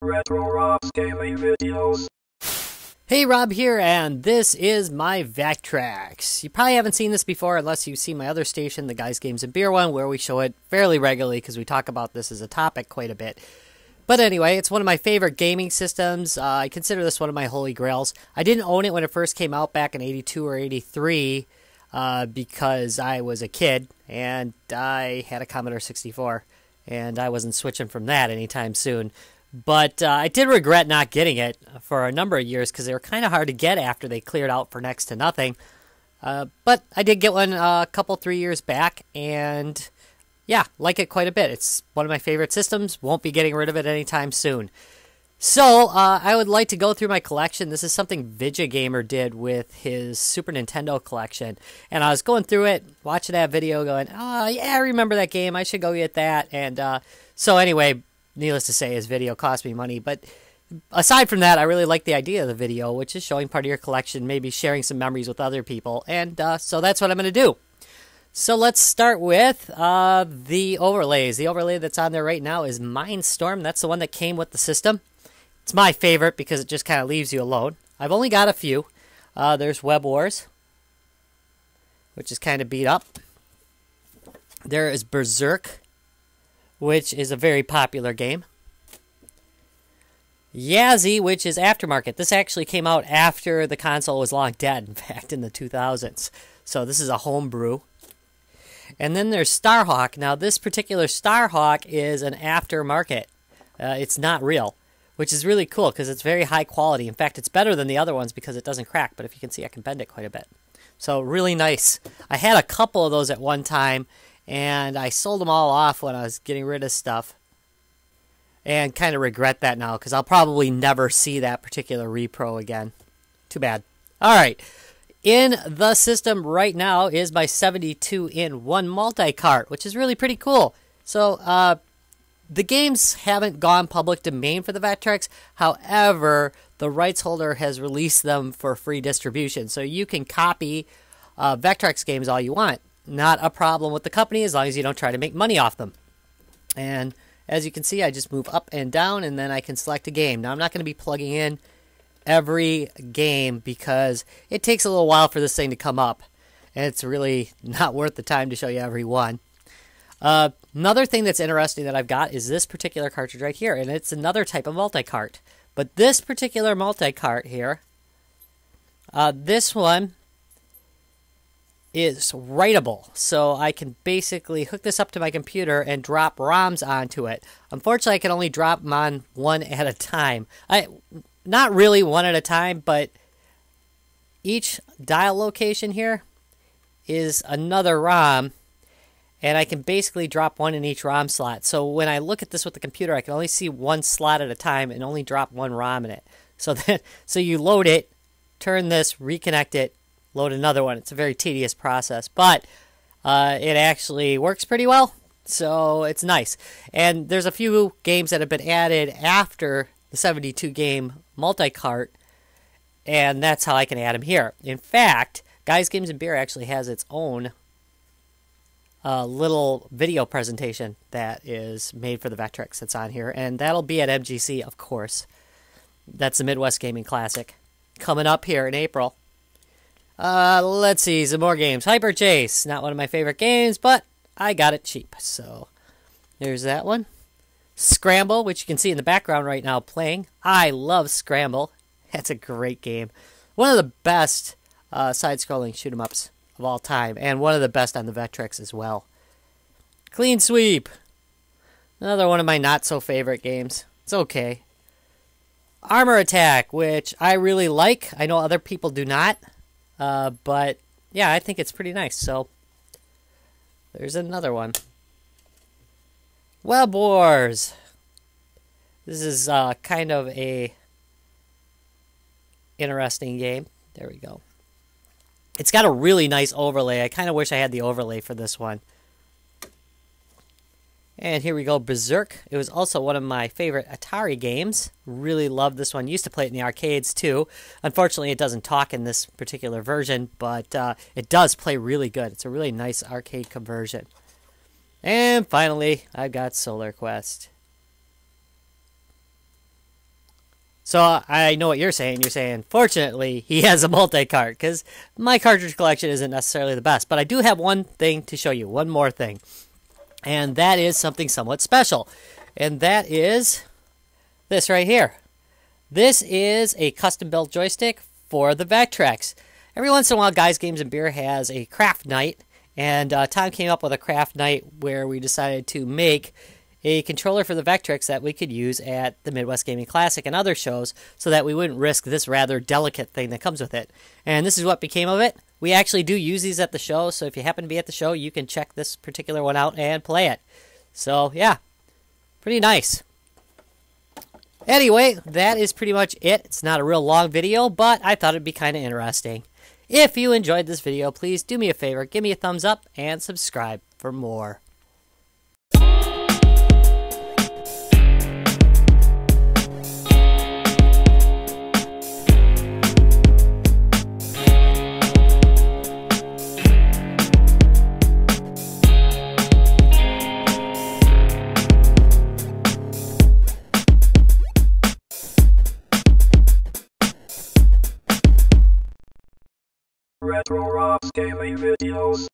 Retro Rob's Gaming Videos. Hey, Rob here, and this is My Vectrex. You probably haven't seen this before unless you've seen my other station, the Guys, Games, and Beer one, where we show it fairly regularly because we talk about this as a topic quite a bit. But anyway, it's one of my favorite gaming systems. I consider this one of my holy grails. I didn't own it when it first came out back in 82 or 83 because I was a kid and I had a Commodore 64 and I wasn't switching from that anytime soon. But I did regret not getting it for a number of years because they were kind of hard to get after they cleared out for next to nothing. But I did get one a couple, 3 years back, and yeah, like it quite a bit. It's one of my favorite systems. Won't be getting rid of it anytime soon. So I would like to go through my collection. This is something Vidjagamer did with his Super Nintendo collection. And I was going through it, watching that video, going, oh, yeah, I remember that game. I should go get that. And so anyway, needless to say, his video cost me money. But aside from that, I really like the idea of the video, which is showing part of your collection, maybe sharing some memories with other people. And so that's what I'm going to do. So let's start with the overlays. The overlay that's on there right now is Mindstorm. That's the one that came with the system. It's my favorite because it just kind of leaves you alone. I've only got a few. There's Web Wars, which is kind of beat up. There is Berserk, which is a very popular game. Yazzie, which is aftermarket. This actually came out after the console was long dead, in fact, in the 2000s. So this is a homebrew. And then there's Starhawk. Now, this particular Starhawk is an aftermarket. It's not real, which is really cool because it's very high quality. In fact, it's better than the other ones because it doesn't crack. But if you can see, I can bend it quite a bit. So really nice. I had a couple of those at one time, and I sold them all off when I was getting rid of stuff. And kind of regret that now because I'll probably never see that particular repro again. Too bad. All right. In the system right now is my 72-in-1 multi-cart, which is really pretty cool. So the games haven't gone public domain for the Vectrex. However, the rights holder has released them for free distribution. So you can copy Vectrex games all you want. Not a problem with the company as long as you don't try to make money off them. And as you can see, I just move up and down and then I can select a game. Now I'm not going to be plugging in every game because it takes a little while for this thing to come up. And it's really not worth the time to show you every one. Another thing that's interesting that I've got is this particular cartridge right here. And it's another type of multi-cart. But this particular multi-cart here, this one is writable, so I can basically hook this up to my computer and drop ROMs onto it. Unfortunately, I can only drop them on one at a time. Not really one at a time, but each dial location here is another ROM, and I can basically drop one in each ROM slot. So when I look at this with the computer, I can only see one slot at a time and only drop one ROM in it. So you load it, turn this, reconnect it, load another one. It's a very tedious process, but it actually works pretty well, so it's nice. And there's a few games that have been added after the 72-game multi-cart, and that's how I can add them here. In fact, Guys, Games, and Beer actually has its own little video presentation that is made for the Vectrex that's on here, and that'll be at MGC, of course. That's the Midwest Gaming Classic coming up here in April. Let's see, some more games. Hyper Chase, not one of my favorite games, but I got it cheap. So, there's that one. Scramble, which you can see in the background right now playing. I love Scramble. That's a great game. One of the best side-scrolling shoot-'em-ups of all time, and one of the best on the Vectrex as well. Clean Sweep. Another one of my not-so-favorite games. It's okay. Armor Attack, which I really like. I know other people do not. But, yeah, I think it's pretty nice. So, there's another one. Web Wars. This is kind of a interesting game. There we go. It's got a really nice overlay. I kind of wish I had the overlay for this one. And here we go, Berserk. It was also one of my favorite Atari games. Really loved this one. Used to play it in the arcades too. Unfortunately, it doesn't talk in this particular version, but it does play really good. It's a really nice arcade conversion. And finally, I've got Solar Quest. So I know what you're saying. You're saying, fortunately, he has a multi-cart, because my cartridge collection isn't necessarily the best. But I do have one thing to show you, one more thing. And that is something somewhat special. And that is this right here. This is a custom-built joystick for the Vectrex. Every once in a while, Guys, Games, and Beer has a craft night. And Tom came up with a craft night where we decided to make a controller for the Vectrex that we could use at the Midwest Gaming Classic and other shows so that we wouldn't risk this rather delicate thing that comes with it. And this is what became of it. We actually do use these at the show, so if you happen to be at the show, you can check this particular one out and play it. So, yeah, pretty nice. Anyway, that is pretty much it. It's not a real long video, but I thought it'd be kind of interesting. If you enjoyed this video, please do me a favor, give me a thumbs up, and subscribe for more. Retro Rob's Gaming Videos.